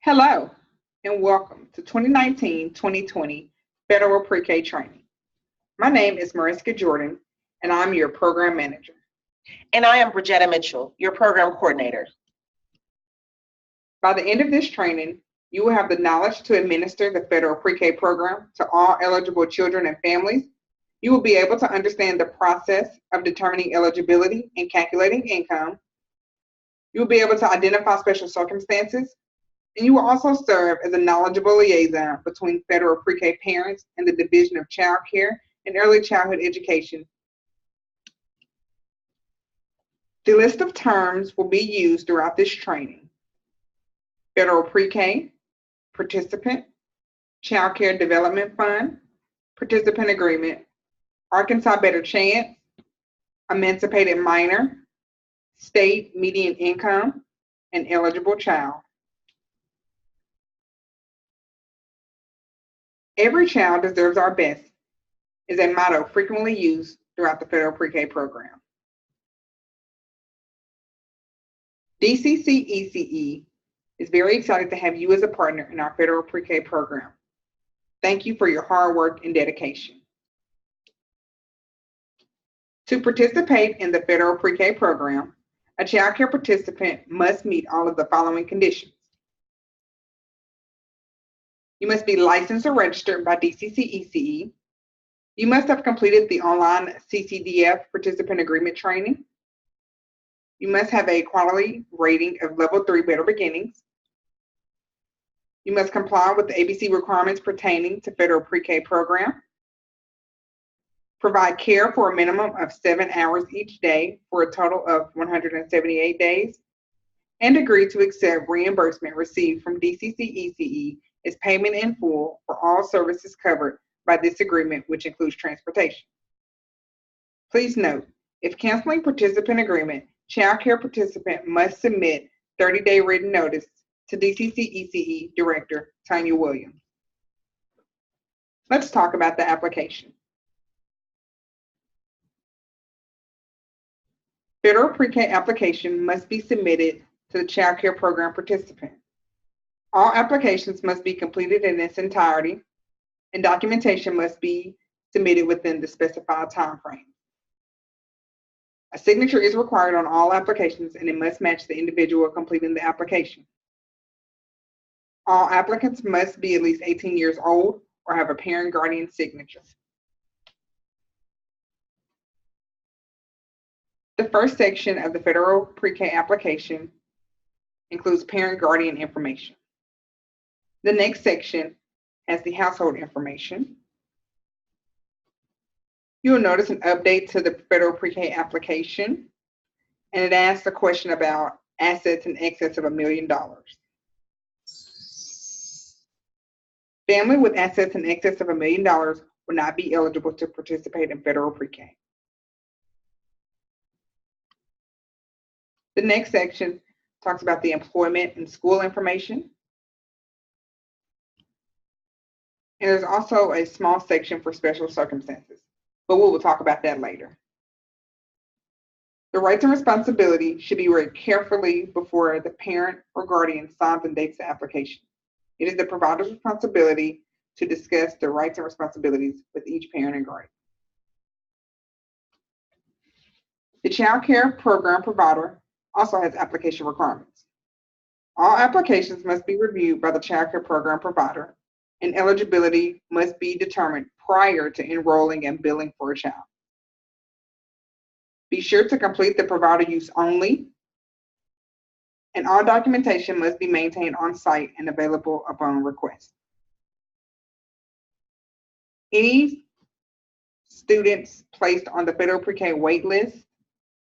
Hello, and welcome to 2019-2020 Federal Pre-K Training. My name is Mariska Jordan, and I'm your Program Manager. And I am Bridgetta Mitchell, your Program Coordinator. By the end of this training, you will have the knowledge to administer the Federal Pre-K program to all eligible children and families. You will be able to understand the process of determining eligibility and calculating income. You will be able to identify special circumstances, and you will also serve as a knowledgeable liaison between federal pre-K parents and the Division of Child Care and Early Childhood Education. The list of terms will be used throughout this training: Federal Pre-K, Participant, Child Care Development Fund, Participant Agreement, Arkansas Better Chance, Emancipated Minor, State Median Income, and Eligible Child. Every child deserves our best is a motto frequently used throughout the Federal Pre-K program. DCC-ECE is very excited to have you as a partner in our Federal Pre-K program. Thank you for your hard work and dedication. To participate in the Federal Pre-K program, a child care participant must meet all of the following conditions. You must be licensed or registered by DCC-ECE. You must have completed the online CCDF Participant Agreement training. You must have a quality rating of Level 3 Better Beginnings. You must comply with the ABC requirements pertaining to Federal Pre-K program. Provide care for a minimum of 7 hours each day for a total of 178 days. And agree to accept reimbursement received from DCC-ECE as payment in full for all services covered by this agreement, which includes transportation. Please note, if canceling participant agreement, child care participant must submit 30-day written notice to DCC-ECE Director Tanya Williams. Let's talk about the application. Federal Pre-K application must be submitted to the child care program participant. All applications must be completed in its entirety, and documentation must be submitted within the specified time frame. A signature is required on all applications, and it must match the individual completing the application. All applicants must be at least 18 years old or have a parent guardian signature. The first section of the Federal Pre-K application includes parent guardian information. The next section has the household information. You will notice an update to the Federal Pre-K application, and it asks a question about assets in excess of $1 million. Family with assets in excess of $1 million will not be eligible to participate in Federal Pre-K. The next section talks about the employment and school information. And there's also a small section for special circumstances, but we will talk about that later. The rights and responsibilities should be read carefully before the parent or guardian signs and dates the application. It is the provider's responsibility to discuss the rights and responsibilities with each parent and guardian. The child care program provider also has application requirements. All applications must be reviewed by the child care program provider, and eligibility must be determined prior to enrolling and billing for a child. Be sure to complete the provider use only, and all documentation must be maintained on site and available upon request. Any students placed on the Federal Pre-K wait list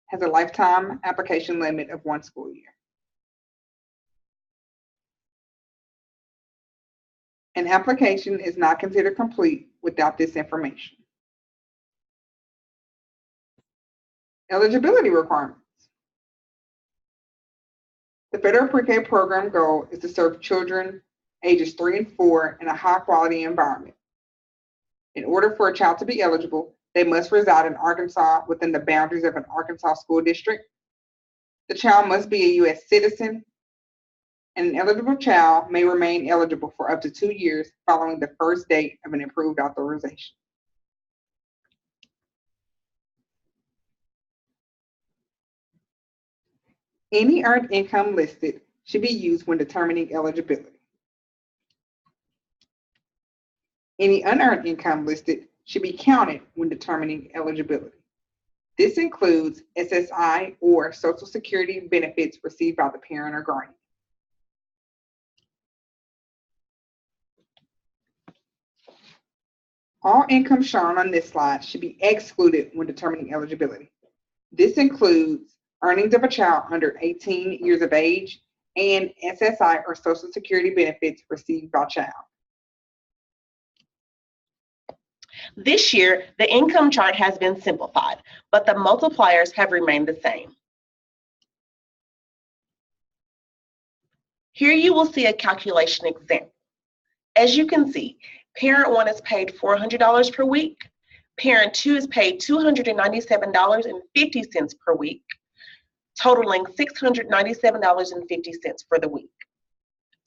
has a lifetime application limit of 1 school year. An application is not considered complete without this information. Eligibility requirements. The Federal Pre-K program goal is to serve children ages 3 and 4 in a high-quality environment. In order for a child to be eligible, they must reside in Arkansas within the boundaries of an Arkansas school district. The child must be a U.S. citizen and an eligible child may remain eligible for up to 2 years following the first date of an approved authorization. Any earned income listed should be used when determining eligibility. Any unearned income listed should be counted when determining eligibility. This includes SSI or Social Security benefits received by the parent or guardian. All income shown on this slide should be excluded when determining eligibility. This includes earnings of a child under 18 years of age and SSI or Social Security benefits received by child. This year, the income chart has been simplified, but the multipliers have remained the same. Here you will see a calculation example. As you can see, parent 1 is paid $400 per week, parent 2 is paid $297.50 per week, totaling $697.50 for the week.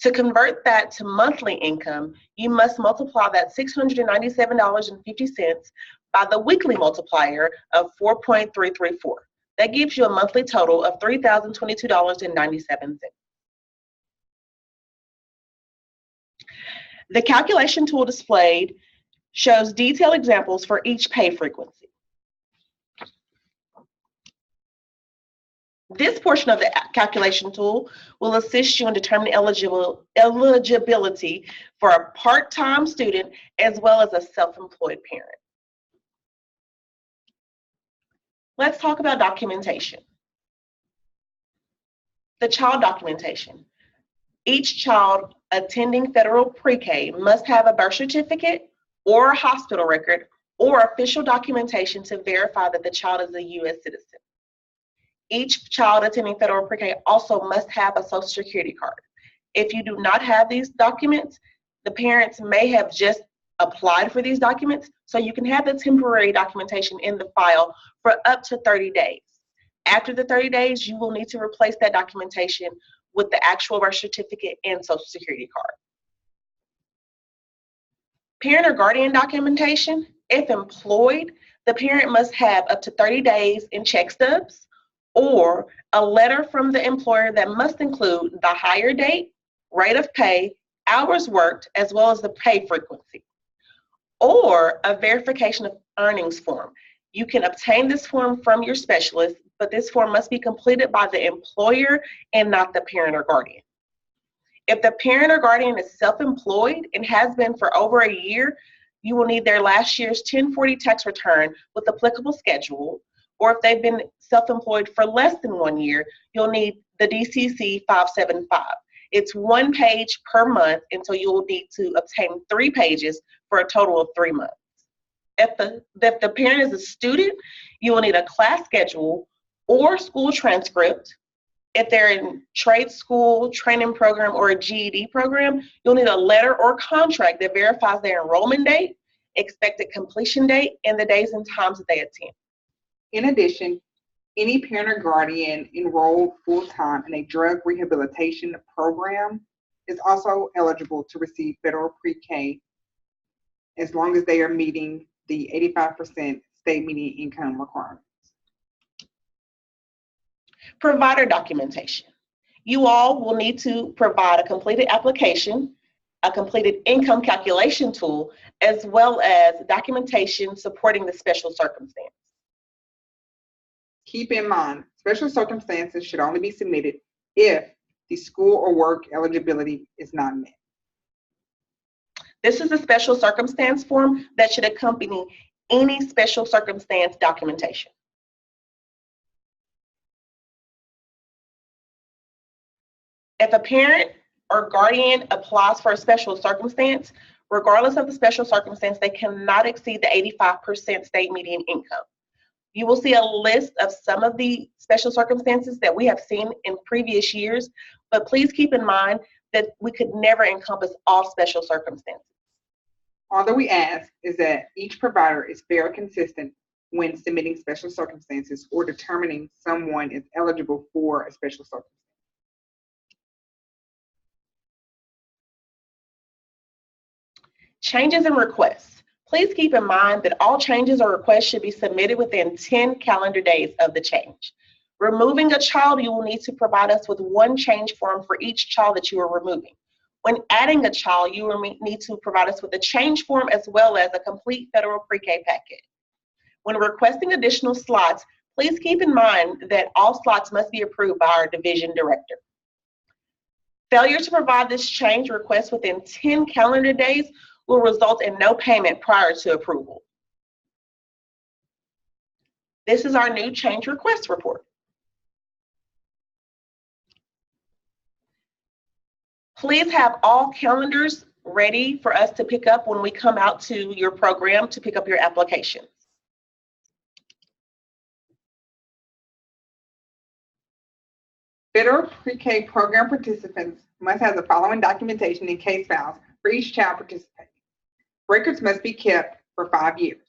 To convert that to monthly income, you must multiply that $697.50 by the weekly multiplier of 4.334. That gives you a monthly total of $3,022.97. The calculation tool displayed shows detailed examples for each pay frequency. This portion of the calculation tool will assist you in determining eligibility for a part-time student as well as a self-employed parent. Let's talk about documentation. The child documentation. Each child attending federal pre-K must have a birth certificate or a hospital record or official documentation to verify that the child is a U.S. citizen. Each child attending federal pre-K also must have a Social Security card. If you do not have these documents, the parents may have just applied for these documents, so you can have the temporary documentation in the file for up to 30 days. After the 30 days, you will need to replace that documentation with the actual birth certificate and Social Security card. Parent or guardian documentation. If employed, the parent must have up to 30 days in check stubs, or a letter from the employer that must include the hire date, rate of pay, hours worked, as well as the pay frequency, or a verification of earnings form. You can obtain this form from your specialist, but this form must be completed by the employer and not the parent or guardian. If the parent or guardian is self-employed and has been for over a year, you will need their last year's 1040 tax return with applicable schedule. Or if they've been self-employed for less than 1 year, you'll need the DCC 575. It's 1 page per month, and so you'll need to obtain 3 pages for a total of 3 months. If the parent is a student, you will need a class schedule or school transcript. If they're in trade school, training program, or a GED program, you'll need a letter or contract that verifies their enrollment date, expected completion date, and the days and times that they attend. In addition, any parent or guardian enrolled full-time in a drug rehabilitation program is also eligible to receive federal pre-K as long as they are meeting the 85% state median income requirements. Provider documentation. You all will need to provide a completed application, a completed income calculation tool, as well as documentation supporting the special circumstance. Keep in mind, special circumstances should only be submitted if the school or work eligibility is not met. This is a special circumstance form that should accompany any special circumstance documentation. If a parent or guardian applies for a special circumstance, regardless of the special circumstance, they cannot exceed the 85% state median income. You will see a list of some of the special circumstances that we have seen in previous years, but please keep in mind that we could never encompass all special circumstances. All that we ask is that each provider is fair and consistent when submitting special circumstances or determining someone is eligible for a special circumstance. Changes and requests. Please keep in mind that all changes or requests should be submitted within 10 calendar days of the change. Removing a child, you will need to provide us with one change form for each child that you are removing. When adding a child, you will need to provide us with a change form as well as a complete federal pre-K packet. When requesting additional slots, please keep in mind that all slots must be approved by our division director. Failure to provide this change request within 10 calendar days will result in no payment prior to approval. This is our new change request report. Please have all calendars ready for us to pick up when we come out to your program to pick up your applications. Federal pre-K program participants must have the following documentation and case files for each child participating. Records must be kept for 5 years.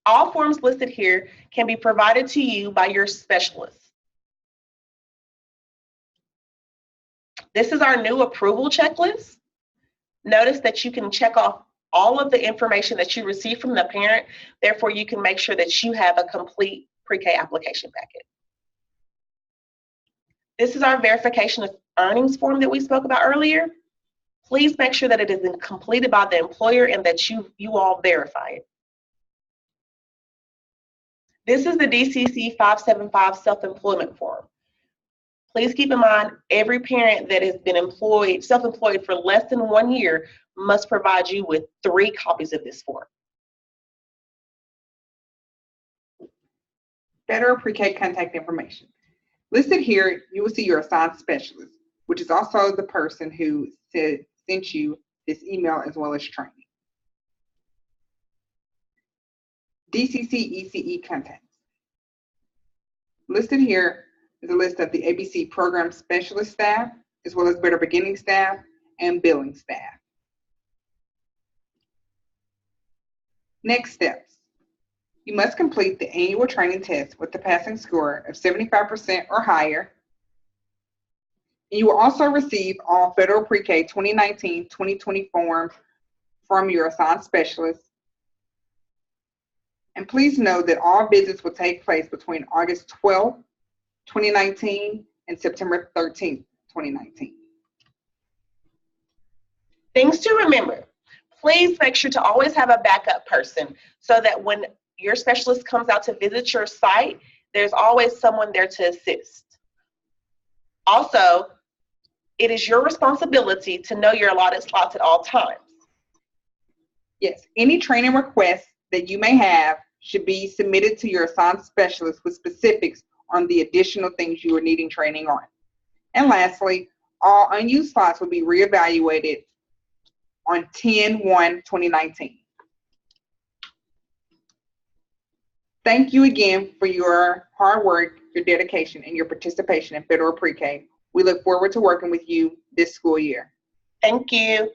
All forms listed here can be provided to you by your specialist. This is our new approval checklist. Notice that you can check off all of the information that you receive from the parent. Therefore, you can make sure that you have a complete pre-K application packet. This is our verification of earnings form that we spoke about earlier. Please make sure that it is completed by the employer and that you all verify it. This is the DCC 575 self-employment form. Please keep in mind, every parent that has been self-employed for less than 1 year must provide you with 3 copies of this form. Federal pre-K contact information. Listed here, you will see your assigned specialist, which is also the person who sent you this email as well as training. DCC ECE contacts. Listed here is a list of the ABC program specialist staff, as well as Better Beginning staff and billing staff. Next steps. You must complete the annual training test with a passing score of 75% or higher. And you will also receive all Federal Pre-K 2019-2020 forms from your assigned specialist. And please note that all visits will take place between August 12th, 2019 and September 13th, 2019. Things to remember. Please make sure to always have a backup person so that when your specialist comes out to visit your site, there's always someone there to assist. Also, it is your responsibility to know your allotted slots at all times. Yes, any training requests that you may have should be submitted to your assigned specialist with specifics on the additional things you are needing training on. And lastly, all unused slots will be reevaluated on 10/1/2019. Thank you again for your hard work, your dedication, and your participation in Federal Pre-K. We look forward to working with you this school year. Thank you.